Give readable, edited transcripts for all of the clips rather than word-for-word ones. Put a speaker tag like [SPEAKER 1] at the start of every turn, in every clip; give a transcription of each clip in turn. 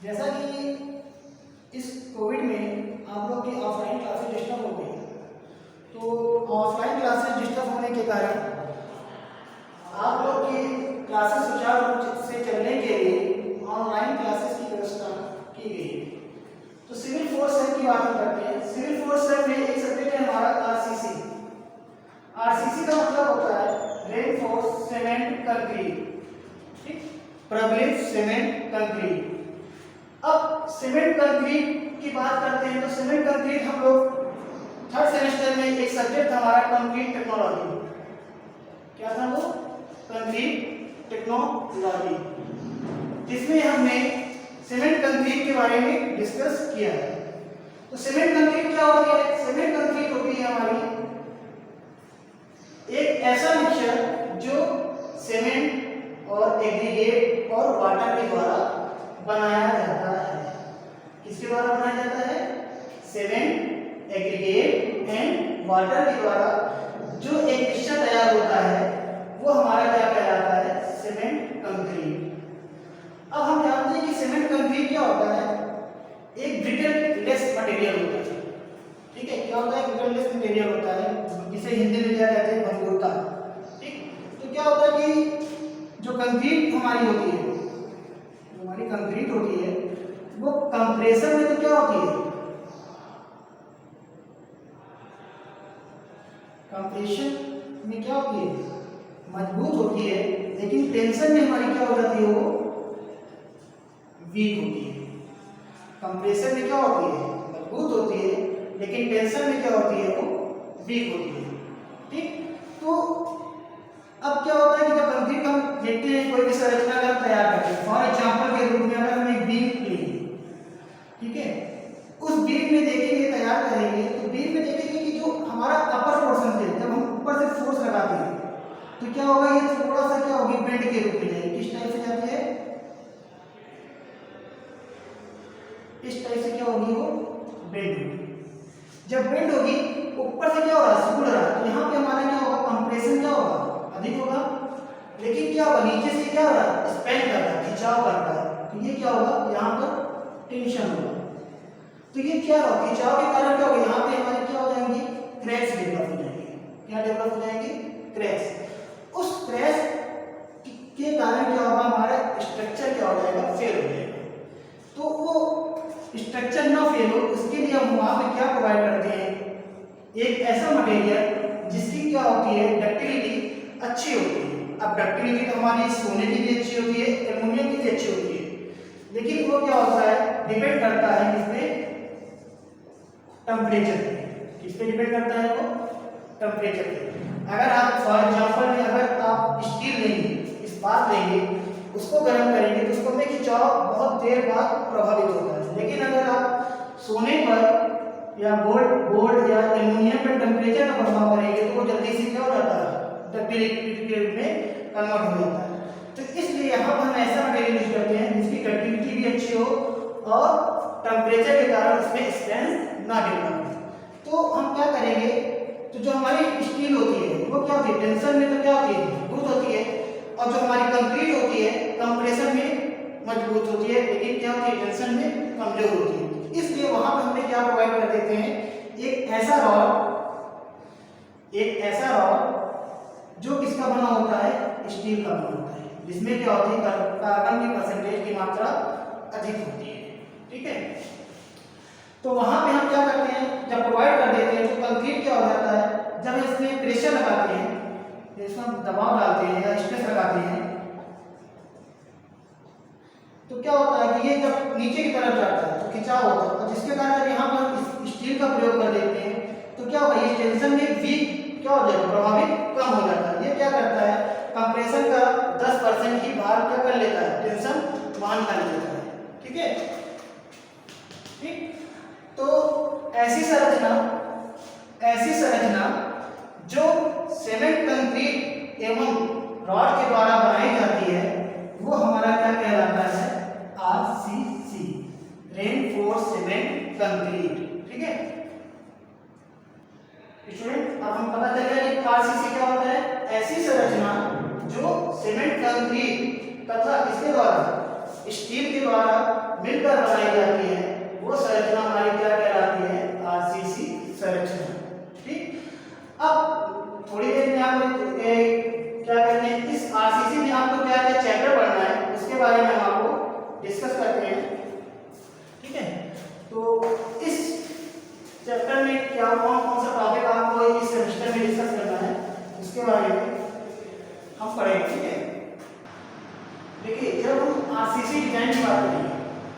[SPEAKER 1] जैसा कि इस कोविड में आप लोग की ऑफलाइन क्लासेस डिस्टर्ब हो गई, तो ऑफलाइन क्लासेस डिस्टर्ब होने के कारण आप लोग की क्लासेस सुचारू रूप से चलने के लिए ऑनलाइन क्लासेस की व्यवस्था की गई है। तो सिविल फोर्स सेल की बात हम करते हैं। सिविल फोर्स सेल में एक सब्जेक्ट है हमारा आरसीसी। आरसीसी का मतलब होता है रेनफोर्स सीमेंट कंक्रीट, ठीक, प्रबलित सीमेंट कंक्रीट। अब सीमेंट कंक्रीट की बात करते हैं तो सीमेंट कंक्रीट हम लोग थर्ड सेमेस्टर में एक सब्जेक्ट हमारा कंक्रीट टेक्नोलॉजी, क्या था वो, कंक्रीट टेक्नोलॉजी, जिसमें हमने सीमेंट कंक्रीट के बारे में डिस्कस किया है। तो सीमेंट कंक्रीट क्या होती है? सीमेंट कंक्रीट होती है हमारी एक ऐसा मिक्सचर जो सीमेंट और एग्रीगेट और वाटर के द्वारा बनाया जाता है। किसके द्वारा बनाया जाता है? सीमेंट, एग्रीगेट एंड वाटर के द्वारा जो एक मिक्सचर तैयार होता है वो हमारा क्या कहलाता है? Cement concrete. अब हम जानते हैं कि सीमेंट कंक्रीट क्या होता है? एक ब्रिटल लेस मटेरियल होता है, ठीक है। क्या होता है? ब्रिटल लेस मटेरियल होता है, जिसे हिंदी में क्या कहते हैं? भंगुरता, ठीक। तो क्या होता है कि जो कंक्रीट हमारी होती है, जो हमारी कंक्रीट होती है, वो कंप्रेशन में तो क्या होती है? कंप्रेशन में क्या होती है? मजबूत होती है, लेकिन टेंशन में हमारी क्या हो जाती है? वो वीक होती है। कंप्रेशन में क्या होती है? मजबूत होती है, लेकिन टेंशन में क्या होती है? वो वीक होती है, ठीक। तो अब क्या होता है कि जब कंक्रीट हम देखते हैं, कोई भी संरचना अगर तैयार करते हैं, फॉर एग्जांपल के रूप में अगर हम एक बीम लेंगे, ठीक है, उस बीम में देखेंगे, तैयार करेंगे, तो बीम में देखेंगे कि जो हमारा अपर पोर्शन है, जब हम ऊपर से फोर्स लगाते हैं तो क्या होगा? ये थोड़ा सा क्या होगी? बेंड के रूप में जाएगी। किस टाइप से जाती है? इस टाइप से क्या होगी? वो बेंड होगी। जब बेंड होगी, ऊपर से क्या हो रहा है? सिकुड़ रहा है, तो यहाँ पे हमारा क्या होगा? कंप्रेशन क्या होगा? अधिक होगा। लेकिन क्या होगा? नीचे से क्या हो रहा है? स्पेन कर रहा है, खिंचाव कर रहा है, तो ये क्या होगा? यहाँ पर टेंशन होगा। तो ये क्या होगा? खिंचाव के कारण क्या होगा? यहाँ पे हमारे क्या हो जाएंगे? क्रैक्स डेवलप हो जाएंगे। क्या डेवलप हो जाएंगे? क्रैक्स। उस क्रैश के कारण क्या होगा? हमारा स्ट्रक्चर क्या हो जाएगा? फेल हो जाएगा। तो वो स्ट्रक्चर ना फेल हो, उसके लिए हम वहां पे क्या प्रोवाइड करते हैं? एक ऐसा मटेरियल जिसकी क्या होती है? डक्टिलिटी अच्छी होती है। अब डक्टिलिटी तो हमारी सोने की भी अच्छी होती है, एल्युमिनियम की भी अच्छी होती है, लेकिन वो क्या होता है? डिपेंड करता है किस पे? टेम्परेचर पे। किस पे डिपेंड करता है वो? टेम्परेचर पे। अगर आप फॉर एग्जांपल में अगर आप स्टील लेंगे, इस्पात लेंगे, उसको गर्म करेंगे तो उसको में खिंचाव बहुत देर बाद प्रभावित होता है। लेकिन अगर आप सोने पर या गोल्ड या एल्युमिनियम पर टेम्परेचर का प्रभाव करेंगे तो वो जल्दी से क्या हो जाता है? डक्टिलिटी के रूप में कन्वर्ट हो जाता है। तो इसलिए यहाँ पर हम ऐसा मटेरियल यूज करते हैं जिसकी डक्टिलिटी भी अच्छी हो और टेम्परेचर के कारण उसमें स्ट्रेंथ ना गिर पाए। तो हम क्या करेंगे? तो जो हमारी स्टील होती है वो क्या होती है? टेंशन में तो क्या होती है? मजबूत होती है। और जो हमारी कंक्रीट होती है कंप्रेशन में मजबूत होती है, लेकिन क्या होती है? टेंशन में कमजोर होती है। इसलिए वहां पर हमने क्या प्रोवाइड कर देते हैं? एक ऐसा रॉड जो किसका बना होता है? स्टील का बना होता है, जिसमें क्या होती है? कार्बन की परसेंटेज की मात्रा अधिक होती है, ठीक है। तो वहां पे हम क्या करते हैं? जब प्रोवाइड कर देते हैं तो कंक्रीट क्या हो जाता है? जब इसमें प्रेशर लगाते हैं, इसमें हम दबाव डालते हैं या स्ट्रेस लगाते हैं, तो क्या होता है कि ये जब नीचे की तरफ जाता है तो खिंचाव होता है, और जिसके कारण जब यहाँ पर स्टील का प्रयोग कर देते हैं तो क्या होगा? ये टेंशन में वीक क्या हो जाएगा? प्रभावित कम हो जाता है। ये क्या करता है? कंप्रेशन का 10% ही भार क्या कर लेता है? टेंशन वहन कर लेता है, ठीक है, ठीक। तो ऐसी संरचना जो सीमेंट कंक्रीट एवं रॉड के द्वारा बनाई जाती है वो हमारा क्या कहलाता है? आरसीसी, रेनफोर्स सीमेंट कंक्रीट, ठीक है स्टूडेंट। अब हम पता चल गया कि आरसीसी क्या होता है? ऐसी संरचना जो सीमेंट कंक्रीट तथा इसके द्वारा स्टील के द्वारा मिलकर बनाई जाती है वो संरचना हमारी क्या कहलाती है? आरसीसी संरचना। ठीक, अब थोड़ी देर में आपको क्या कहते हैं, इस आरसीसी में आपको क्या क्या चैप्टर पढ़ना है उसके बारे में हम आपको डिस्कस करते हैं। ठीक है, तो इस चैप्टर में क्या कौन कौन सा टॉपिक आपको इस सेमेस्टर में डिस्कस करना है उसके बारे में हम पढ़ेंगे। ठीक है, देखिए जब हम आरसीसी डिजाइन की बात करेंगे,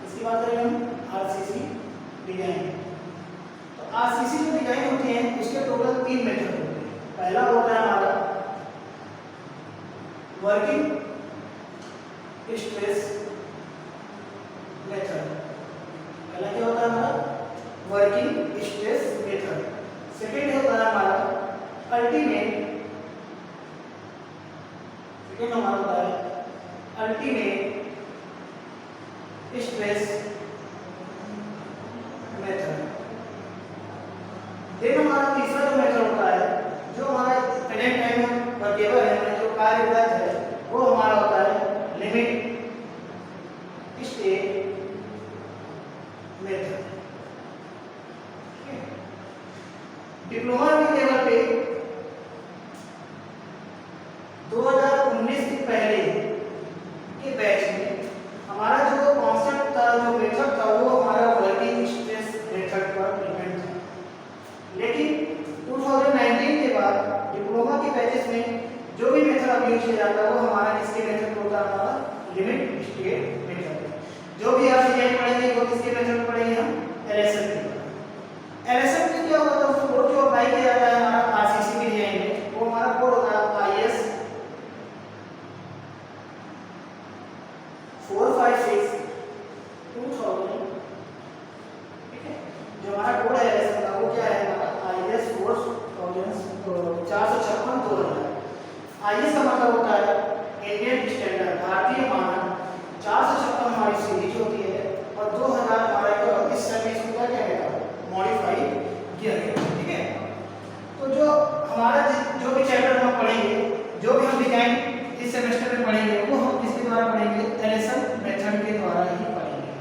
[SPEAKER 1] इसकी बात करेंगे हम आरसीसी डिजाइन, तो आरसीसी जो डिजाइन होती है उसके टोटल 3 मेथड होते हैं। पहला होता है हमारा वर्किंग स्ट्रेस मेथड। पहला क्या होता है हमारा? Working stress method. सेकेंड होता है हमारा अल्टीमेट, सेकेंड हमारा होता है अल्टीमेट स्ट्रेस मेथड। देन हमारा तीसरा जो मेथड होता है, जो हमारा करंट टाइम में वर्केबल है, जो कार्यरत है, वो हमारा होता है लिमिट स्टेट मेथड। डिप्लोमा के लेवल पे 2019 के पहले के बैच में हमारा जो कॉन्सेप्ट था, जो मेथड था, वो हमारा वर्किंग स्ट्रेस मेथड पर डिपेंड था। लेकिन 2019 के बाद डिप्लोमा के बैचेस में जो भी मेथड अब यूज किया जाता है वो हमारा किसके मेथड होता है? हमारा लिमिट स्टेट मेथड। जो भी आप डिजाइन पढ़ेंगे वो किसके मेथड पढ़ेंगे? हम एलएसएम के। एलएसएम में क्या होता है? कोड जो अप्लाई किया जाता है हमारा आरसीसी की डिजाइन में, वो हमारा कोड होता है आईएस 456 2000। ठीक है, जो हमारा कोड है एलएसएम का वो क्या है? हमारा आईएस 456 2000। आईएस का मतलब होता है इंडियन स्टैंडर्ड, भारतीय मानक। 456 हमारी सीरीज होती है और 2000 हमारा क्या इस सर्विस को क्या कहता है? मॉडिफाई किया गया। ठीक है, तो जो हमारा जो भी चैप्टर हम पढ़ेंगे, जो भी हम डिजाइन इस सेमेस्टर में पढ़ेंगे, वो हम किसके द्वारा पढ़ेंगे? एलएसएम मेथड के द्वारा ही पढ़ेंगे।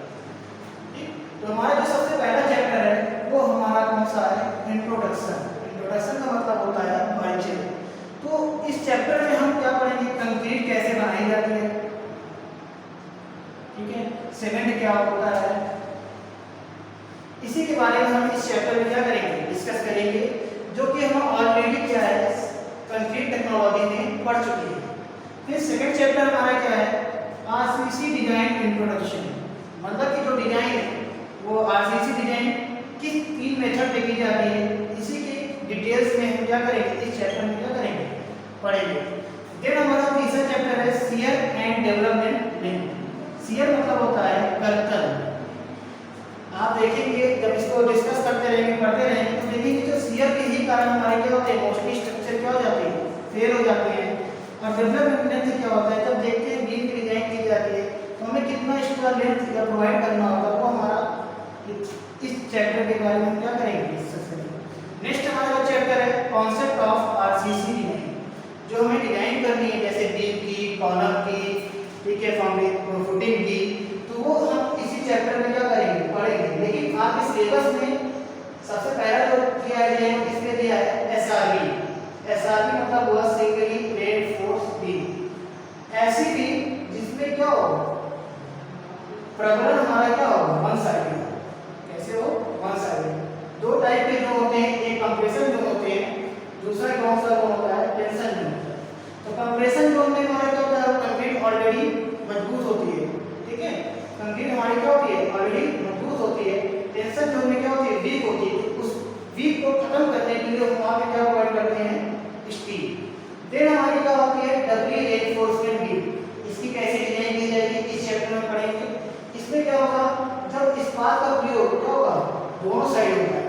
[SPEAKER 1] ठीक, तो हमारा जो सबसे पहला चैप्टर है वो हमारा कौन सा है? इंट्रोडक्शन। इंट्रोडक्शन का मतलब होता है परिचय। तो इस चैप्टर में हम क्या पढ़ेंगे? कंक्रीट कैसे बनाई जाती है, ठीक है, सीमेंट क्या होता है, इसी के बारे में हम इस चैप्टर में क्या करेंगे? डिस्कस करेंगे, जो कि हम ऑलरेडी क्या है कंक्रीट टेक्नोलॉजी में पढ़ चुके हैं। फिर सेकंड चैप्टर हमारा क्या है? RCC design introduction. मतलब कि जो डिजाइन है वो आरसीसी डिजाइन किस 3 मेथड पे की जाती है, इसी के डिटेल्स में हम क्या करेंगे? इस चैप्टर में क्या करेंगे? पढ़ेंगे। फिर हमारा तीसरा चैप्टर है shear and development link. Shear मतलब होता है कर्तन। आप देखेंगे जब इसको डिस्कस करते रहेंगे, पढ़ते रहेंगे, तो देखेंगे जो शियर के ही कारण हमारे क्या होते हैं? मोस्टली स्ट्रक्चर क्या हो जाते हैं? फेल हो जाते हैं। और डेवलपमेंट लेंथ क्या होता है? जब देखते हैं बीम की डिजाइन की जाती है तो हमें कितना एक्स्ट्रा लेंथ प्रोवाइड करना होगा, वो हमारा इस चैप्टर के बारे में क्या करेंगे? डिस्कस करेंगे। नेक्स्ट हमारा जो चैप्टर है कॉन्सेप्ट ऑफ आरसीसी डिजाइन, जो हमें डिजाइन करनी है जैसे बीम की, कॉलम की, ठीक है, फाउंडेशन फुटिंग की, तो वो हम इसी चैप्टर में क्या करेंगे? पढ़ेंगे। लेकिन आपके सिलेबस में सबसे पहला जो किया है इसमें दिया है एसआरबी। एसआरबी मतलब हुआ सिंगली रेनफोर्स बीम। ऐसी बीम जिसमें क्या हो? प्रबलन हमारा क्या हो? One sided. कैसे हो? One sided. दो टाइप के जो होते हैं, एक कंप्रेशन जोन होते हैं, दूसरा कौन सा जोन होता है? Tension zone. तो कंप्रेशन जोन में हमारा क्या होता है? कंक्रीट ऑलरेडी मजबूत होती है। ठीक है, कंक्रीट हमारी क्या होती है? ऑलरेडी मजबूत होती है। टेंशन जोन में क्या होती है? वीक होती है। उस वीक को खत्म करने के लिए हम वहां पे क्या प्रोवाइड करते हैं? स्टील। देन हमारी क्या होती है? डबली रेनफोर्समेंट बीम। इसकी कैसे डिजाइन की जाएगी इस चैप्टर में पढ़ेंगे। इसमें क्या होगा? जब इस्पात का प्रयोग क्या होगा? दोनों साइड होता है,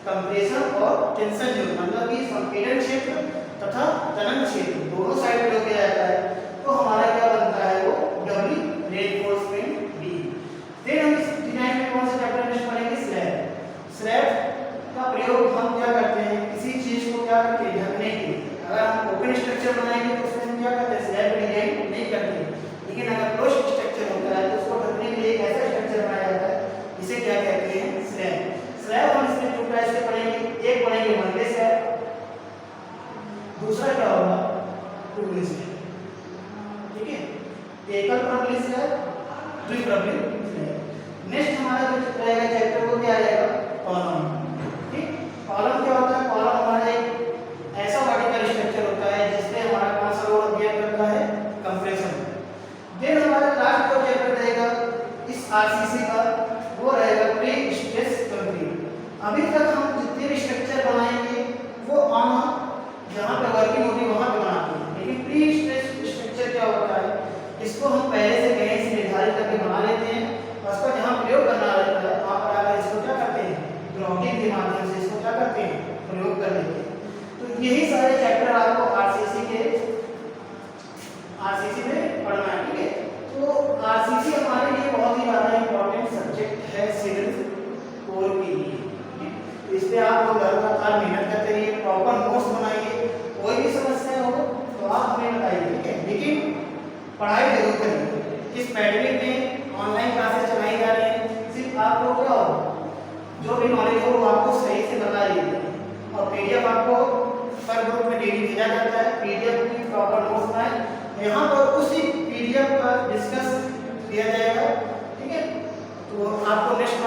[SPEAKER 1] कंप्रेशन और टेंशन जोन, मतलब कि संपीड़न क्षेत्र तथा तनन क्षेत्र दोनों साइड प्रयोग किया जाता है, तो हमारा क्या बनता है? वो डबली रेनफोर्समेंट बीम। फिर हम इस डिजाइन में कौन सा चैप्टर में पढ़ेंगे? स्लैब। स्लैब का प्रयोग हम क्या करते हैं? किसी चीज को क्या करते हैं? ढकने के लिए। अगर हम ओपन स्ट्रक्चर बनाएंगे तो उसमें हम क्या करते हैं? स्लैब डिजाइन नहीं करते, लेकिन अगर क्लोज्ड स्ट्रक्चर होता है तो उसको ढकने के लिए एक ऐसा स्ट्रक्चर बनाया दूसरा क्या होगा, पुंलिंग। ठीक है, एकल प्रबलित है, द्विप्रबलित है। नेक्स्ट हमारा जो रहेगा चैप्टर वो क्या रहेगा, कॉलम। ठीक, कॉलम क्या होता है, कॉलम हमारा एक ऐसा वर्टिकल स्ट्रक्चर होता है जिसमें हमारा कौन सा रोल प्ले करता है, कंप्रेशन। देन हमारा लास्ट जो चैप्टर रहेगा इस आरसीसी का वो रहेगा प्री स्ट्रेस कंक्रीट। अभी तक हम जितने भी स्ट्रक्चर बनाएंगे वो ऑन जहाँ पे वर्किंग होगी वहाँ पे बनाते हैं, लेकिन प्री स्ट्रेस स्ट्रक्चर क्या होता है, इसको हम पहले से कहीं से निर्धारित करके बना लेते हैं, और उसका जहाँ प्रयोग करना रहता है वहाँ पर आकर इसको क्या करते हैं, ग्राउंडिंग के माध्यम से इसको क्या करते हैं, प्रयोग कर लेते हैं। तो यही सारे चैप्टर आपको आरसीसी में पढ़ना है। ठीक है, तो आरसीसी हमारे लिए बहुत ही ज़्यादा इंपॉर्टेंट सब्जेक्ट है सिविल कोर के लिए। तो इस पर आप लोग लगातार मेहनत करते रहिए, प्रॉपर नोट्स बनाइए, कोई भी समस्या हो तो आप हमें बताइए। ठीक है, लेकिन पढ़ाई जरूर करिए। इस पैंडेमिक में ऑनलाइन क्लासेस चलाई जा रही हैं, सिर्फ आप लोग क्या हो, जो भी नॉलेज हो वो आपको सही से बता दीजिए, और पीडीएफ आपको पर ग्रुप में डेली भेजा जाता है। पीडीएफ की प्रॉपर नोट्स बनाए, यहाँ पर उसी पीडीएफ का डिस्कस किया जाएगा। ठीक है, तो आपको नेक्स्ट